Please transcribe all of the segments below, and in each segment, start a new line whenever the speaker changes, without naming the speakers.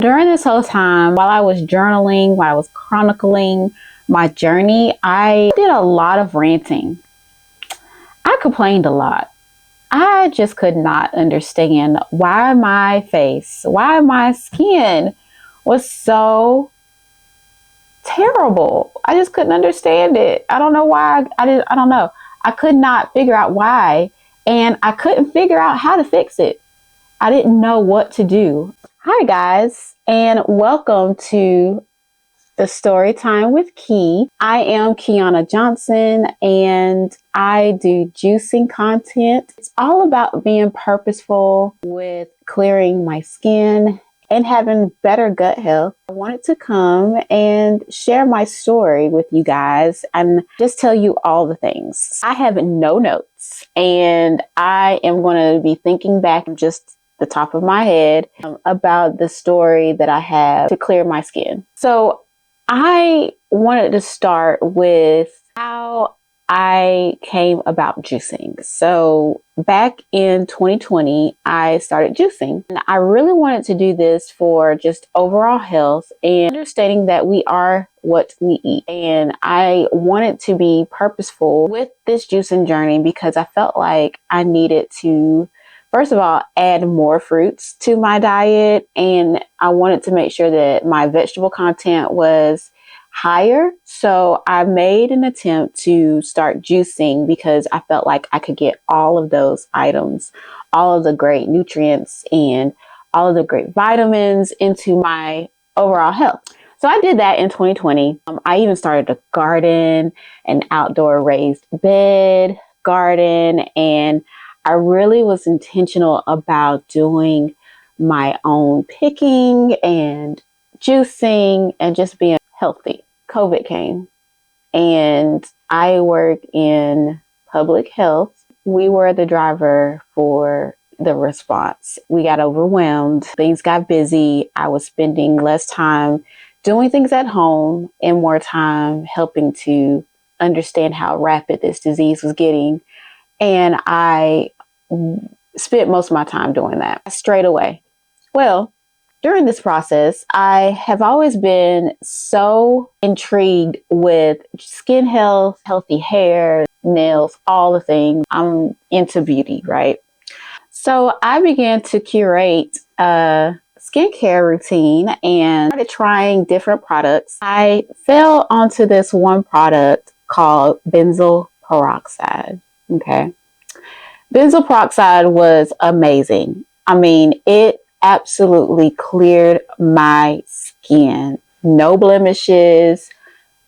During this whole time, while I was journaling, while I was chronicling my journey, I did a lot of ranting. I complained a lot. I just could not understand why my face, why my skin was so terrible. I just couldn't understand it. I don't know why. I don't know. I could not figure out why, and I couldn't figure out how to fix it. I didn't know what to do. Hi guys, and welcome to the Story Time with Key. I am Kiana Johnson, and I do juicing content. It's all about being purposeful with clearing my skin and having better gut health. I wanted to come and share my story with you guys and just tell you all the things. I have no notes, and I am going to be thinking back just the top of my head about the story that I have to clear my skin. So I wanted to start with how I came about juicing. So back in 2020, I started juicing. And I really wanted to do this for just overall health and understanding that we are what we eat. And I wanted to be purposeful with this juicing journey because I felt like I needed to, first of all, add more fruits to my diet, and I wanted to make sure that my vegetable content was higher. So I made an attempt to start juicing because I felt like I could get all of those items, all of the great nutrients and all of the great vitamins into my overall health. So I did that in 2020. I even started a garden, an outdoor raised bed garden, and I really was intentional about doing my own picking and juicing and just being healthy. COVID came, and I work in public health. We were the driver for the response. We got overwhelmed. Things got busy. I was spending less time doing things at home and more time helping to understand how rapid this disease was getting. And I spent most of my time doing that. Straight away. Well, during this process, I have always been so intrigued with skin health, healthy hair, nails, all the things. I'm into beauty, right? So I began to curate a skincare routine and started trying different products. I fell onto this one product called Benzoyl Peroxide. Okay. Benzoyl peroxide was amazing. I mean, it absolutely cleared my skin. No blemishes,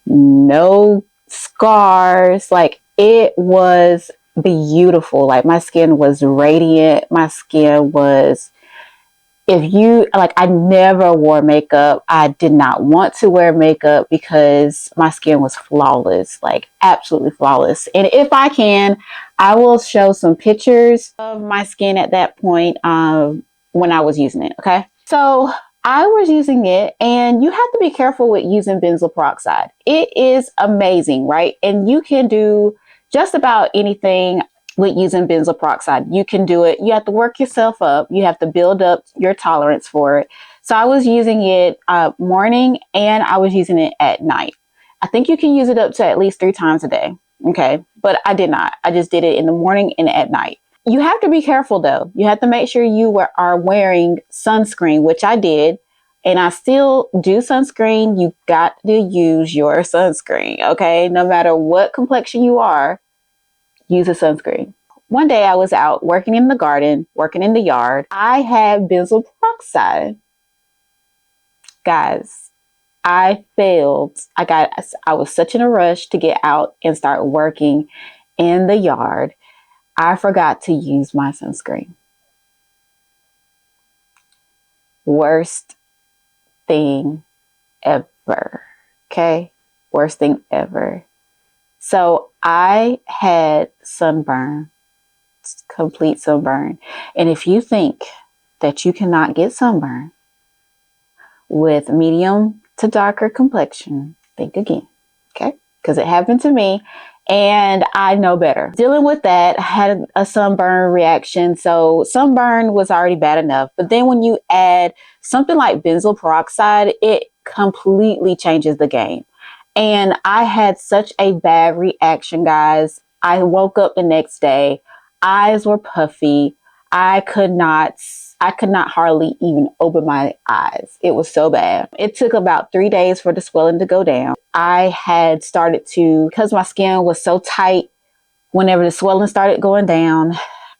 no scars. Like, it was beautiful. Like, my skin was radiant. My skin was, I never wore makeup. I did not want to wear makeup because my skin was flawless, like absolutely flawless. And if I can, I will show some pictures of my skin at that point when I was using it. Okay. So I was using it, and you have to be careful with using benzoyl peroxide. It is amazing, right? And you can do just about anything with using benzoyl peroxide. You can do it. You have to work yourself up. You have to build up your tolerance for it. So I was using it morning, and I was using it at night. I think you can use it up to at least 3 times a day. Okay. But I did not. I just did it in the morning and at night. You have to be careful though. You have to make sure you are wearing sunscreen, which I did. And I still do sunscreen. You got to use your sunscreen. Okay. No matter what complexion you are, use a sunscreen. One day I was out working in the garden, working in the yard. I had benzoyl peroxide. Guys, I failed. I was such in a rush to get out and start working in the yard. I forgot to use my sunscreen. Worst thing ever. Okay? Worst thing ever. So I had sunburn, complete sunburn. And if you think that you cannot get sunburn with medium to darker complexion, think again. Okay? Because it happened to me. and I know better. Dealing with that, I had a sunburn reaction. So sunburn was already bad enough. But then when you add something like benzoyl peroxide, it completely changes the game. And I had such a bad reaction, guys. I woke up the next day, eyes were puffy. I could not hardly even open my eyes. It was so bad. It took about 3 days for the swelling to go down. I had started to, because my skin was so tight, whenever the swelling started going down,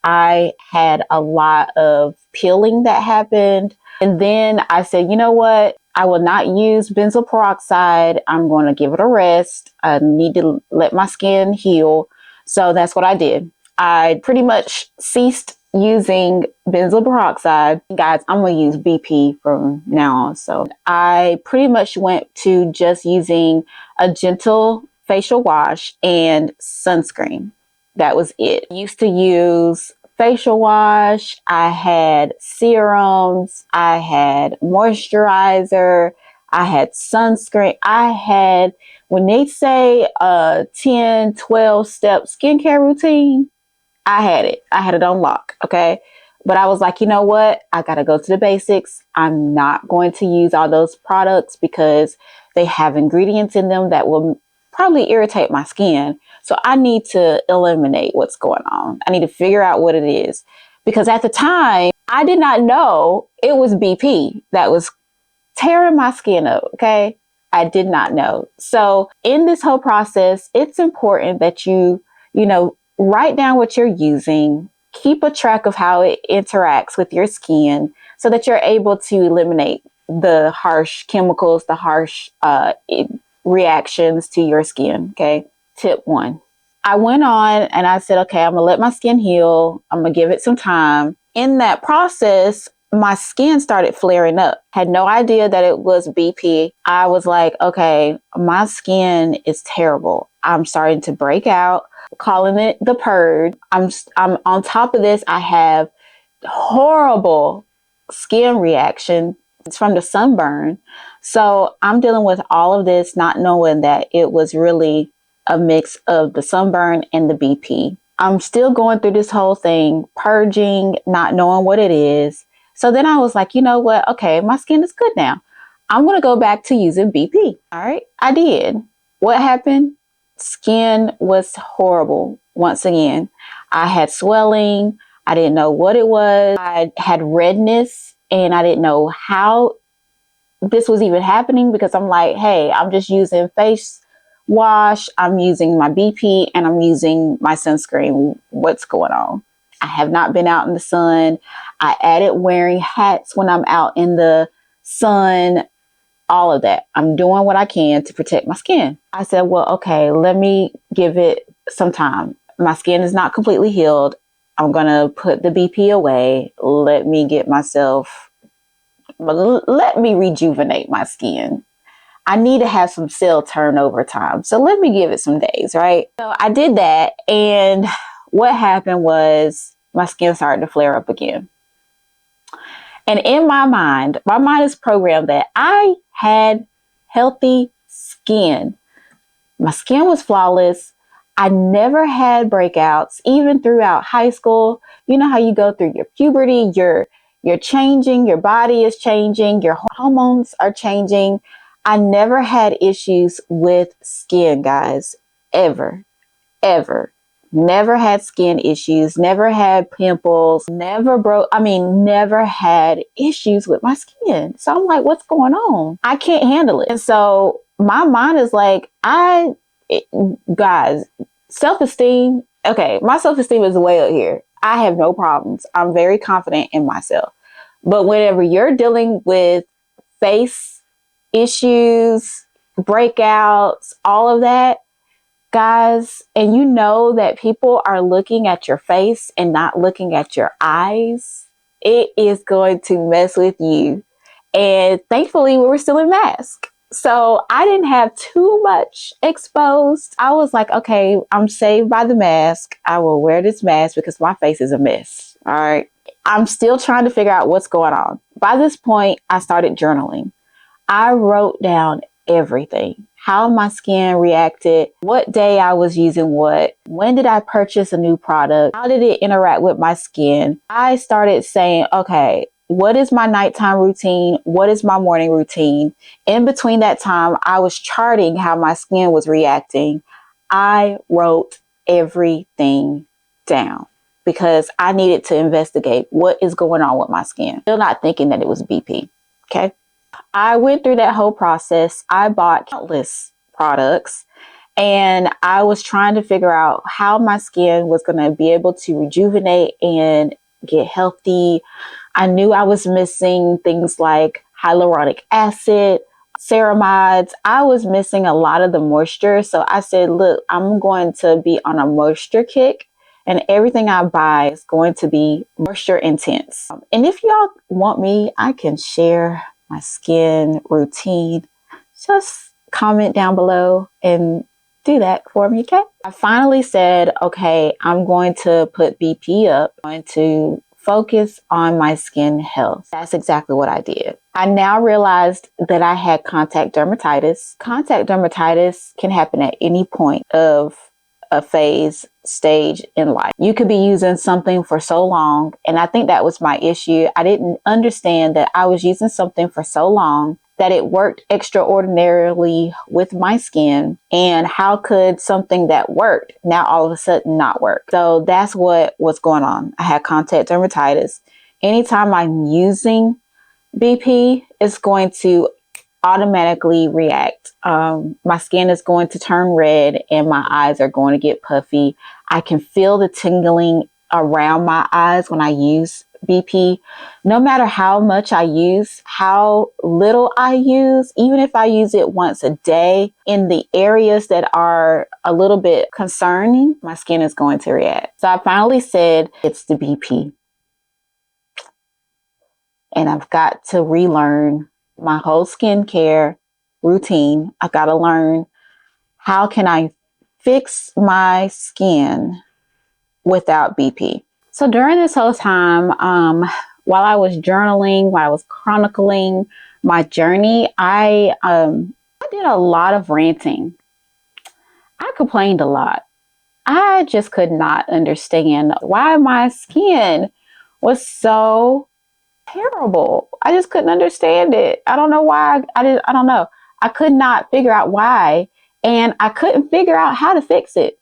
I had a lot of peeling that happened. And then I said, you know what? I will not use benzoyl peroxide. I'm going to give it a rest. I need to let my skin heal. So that's what I did. I pretty much ceased using benzoyl peroxide. Guys, I'm going to use BP from now on. So I pretty much went to just using a gentle facial wash and sunscreen. That was it. I used to use facial wash. I had serums. I had moisturizer. I had sunscreen. I had, when they say a 10, 12 step skincare routine, I had it. I had it on lock. Okay. But I was like, you know what? I got to go to the basics. I'm not going to use all those products because they have ingredients in them that will probably irritate my skin. So I need to eliminate what's going on. I need to figure out what it is. Because at the time, I did not know it was BP that was tearing my skin up. Okay. I did not know. So in this whole process, it's important that you know, write down what you're using, keep a track of how it interacts with your skin so that you're able to eliminate the harsh chemicals, the harsh reactions to your skin. Okay. Tip 1. I went on and I said, okay, I'm going to let my skin heal. I'm going to give it some time. In that process, my skin started flaring up. Had no idea that it was BP. I was like, okay, my skin is terrible. I'm starting to break out, calling it the purge. I'm on top of this. I have horrible skin reaction. It's from the sunburn. So I'm dealing with all of this, not knowing that it was really a mix of the sunburn and the BP. I'm still going through this whole thing, purging, not knowing what it is. So then I was like, you know what? Okay, my skin is good now. I'm going to go back to using BP. All right. I did. What happened? Skin was horrible. Once again, I had swelling. I didn't know what it was. I had redness and I didn't know how this was even happening because I'm like, hey, I'm just using face wash. I'm using my BP and I'm using my sunscreen. What's going on? I have not been out in the sun. I added wearing hats when I'm out in the sun, all of that. I'm doing what I can to protect my skin. I said, well, okay, let me give it some time. My skin is not completely healed. I'm going to put the BP away. Let me rejuvenate my skin. I need to have some cell turnover time. So let me give it some days, right? So I did that. And what happened was my skin started to flare up again. And in my mind is programmed that I had healthy skin. My skin was flawless. I never had breakouts, even throughout high school. You know how you go through your puberty, you're changing, your body is changing, your hormones are changing. I never had issues with skin, guys, ever, ever. Never had skin issues, never had pimples, never had issues with my skin. So I'm like, what's going on? I can't handle it. And so my mind is like, guys, self-esteem. Okay, my self-esteem is way up here. I have no problems. I'm very confident in myself. But whenever you're dealing with face issues, breakouts, all of that, guys, and you know that people are looking at your face and not looking at your eyes, it is going to mess with you. And thankfully, we were still in mask. So I didn't have too much exposed. I was like, okay, I'm saved by the mask. I will wear this mask because my face is a mess. All right. I'm still trying to figure out what's going on. By this point, I started journaling. I wrote down everything, how my skin reacted, what day I was using what, when did I purchase a new product, how did it interact with my skin. I started saying, okay, what is my nighttime routine? What is my morning routine? In between that time, I was charting how my skin was reacting. I wrote everything down because I needed to investigate what is going on with my skin. Still not thinking that it was BP. Okay. I went through that whole process. I bought countless products and I was trying to figure out how my skin was going to be able to rejuvenate and get healthy. I knew I was missing things like hyaluronic acid, ceramides. I was missing a lot of the moisture. So I said, look, I'm going to be on a moisture kick and everything I buy is going to be moisture intense. And if y'all want me, I can share my skin routine. Just comment down below and do that for me, okay? I finally said, okay, I'm going to put BP up. I'm going to focus on my skin health. That's exactly what I did. I now realized that I had contact dermatitis. Contact dermatitis can happen at any point of a phase stage in life. You could be using something for so long, and I think that was my issue. I didn't understand that I was using something for so long that it worked extraordinarily with my skin, and how could something that worked now all of a sudden not work? So that's what was going on. I had contact dermatitis. Anytime I'm using BP, it's going to automatically react. My skin is going to turn red and my eyes are going to get puffy. I can feel the tingling around my eyes when I use BP. No matter how much I use, how little I use, even if I use it once a day in the areas that are a little bit concerning, my skin is going to react. So I finally said it's the BP. And I've got to relearn my whole skincare routine. I got to learn how can I fix my skin without BP. So during this whole time, while I was journaling, while I was chronicling my journey, I did a lot of ranting. I complained a lot. I just could not understand why my skin was so terrible. I just couldn't understand it. I don't know why. I don't know. I could not figure out why, and I couldn't figure out how to fix it.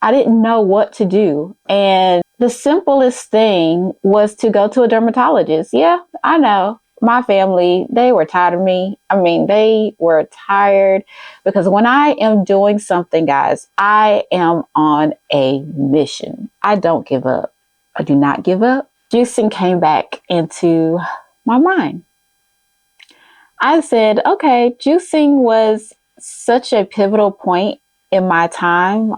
I didn't know what to do. And the simplest thing was to go to a dermatologist. Yeah, I know. My family, they were tired of me. I mean, they were tired because when I am doing something, guys, I am on a mission. I don't give up. I do not give up. Juicing came back into my mind. I said, okay, juicing was such a pivotal point in my time.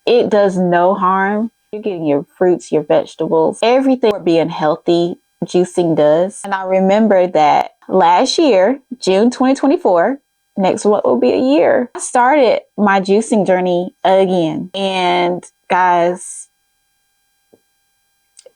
It does no harm. You're getting your fruits, your vegetables, everything for being healthy, juicing does. And I remember that last year, June 2024, next what will be a year, I started my juicing journey again. And guys,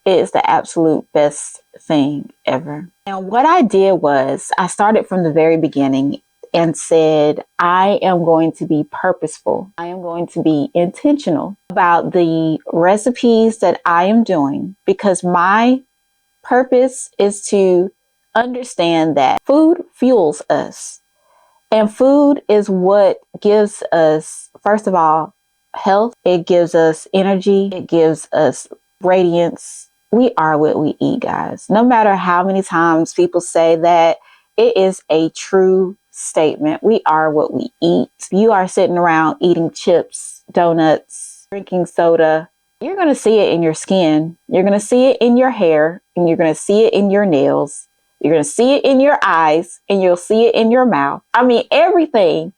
it is the absolute best thing ever. And what I did was I started from the very beginning and said, I am going to be purposeful. I am going to be intentional about the recipes that I am doing, because my purpose is to understand that food fuels us. And food is what gives us, first of all, health. It gives us energy. It gives us radiance. We are what we eat, guys. No matter how many times people say that, it is a true statement. We are what we eat. You are sitting around eating chips, donuts, drinking soda. You're going to see it in your skin. You're going to see it in your hair, and you're going to see it in your nails. You're going to see it in your eyes, and you'll see it in your mouth. I mean, everything,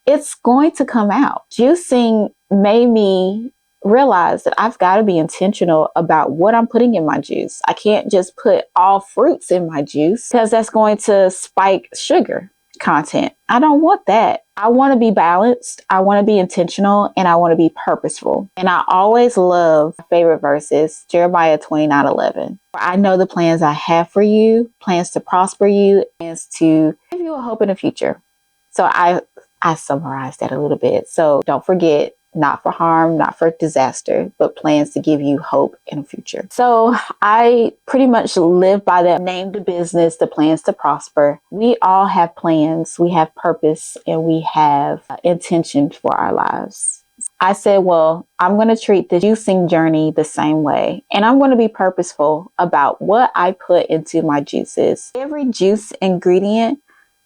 it's going to come out. Juicing made me realize that I've got to be intentional about what I'm putting in my juice. I can't just put all fruits in my juice because that's going to spike sugar content. I don't want that. I want to be balanced. I want to be intentional, and I want to be purposeful. And I always love my favorite verses, Jeremiah 29:11. I know the plans I have for you, plans to prosper you, plans to give you a hope in the future. So I summarized that a little bit. So don't forget, not for harm, not for disaster, but plans to give you hope in the future. So I pretty much live by that. Name the business, the plans to prosper. We all have plans, we have purpose, and we have intention for our lives. I said, well, I'm going to treat the juicing journey the same way. And I'm going to be purposeful about what I put into my juices. Every juice ingredient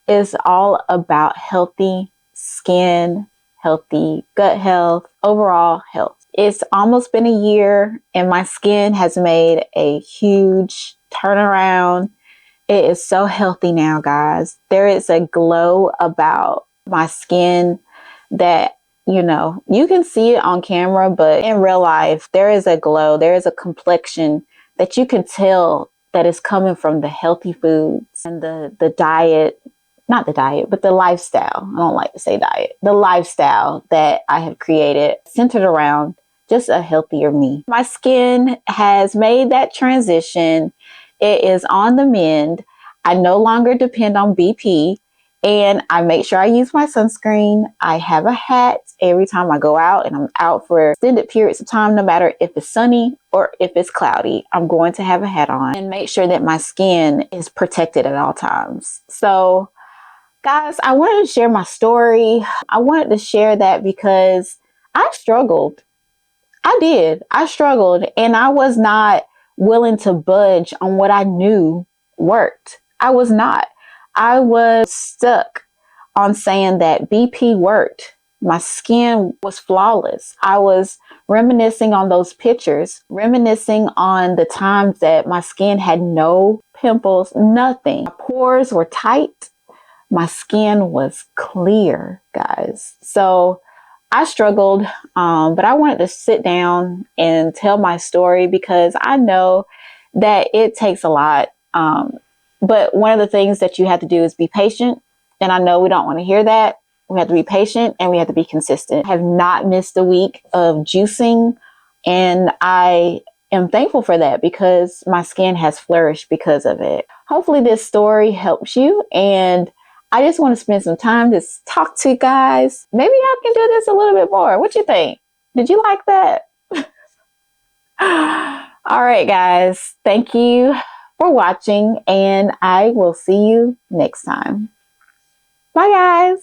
is all about healthy skin, healthy gut health, overall health. It's almost been a year and my skin has made a huge turnaround. It is so healthy now, guys. There is a glow about my skin that, you can see it on camera, but in real life, there is a glow. There is a complexion that you can tell that is coming from the healthy foods and the diet, not the diet, but the lifestyle. I don't like to say diet. The lifestyle that I have created centered around just a healthier me. My skin has made that transition. It is on the mend. I no longer depend on BP, and I make sure I use my sunscreen. I have a hat every time I go out, and I'm out for extended periods of time, no matter if it's sunny or if it's cloudy. I'm going to have a hat on and make sure that my skin is protected at all times. So, guys, I wanted to share my story. I wanted to share that because I struggled. I did. I struggled, and I was not willing to budge on what I knew worked. I was not. I was stuck on saying that BP worked. My skin was flawless. I was reminiscing on those pictures, reminiscing on the times that my skin had no pimples, nothing. My pores were tight. My skin was clear, guys. So I struggled, but I wanted to sit down and tell my story because I know that it takes a lot. But one of the things that you have to do is be patient. And I know we don't want to hear that. We have to be patient and we have to be consistent. I have not missed a week of juicing, and I am thankful for that because my skin has flourished because of it. Hopefully this story helps you, and I just want to spend some time to talk to you guys. Maybe I can do this a little bit more. What you think? Did you like that? All right, guys. Thank you for watching, and I will see you next time. Bye, guys.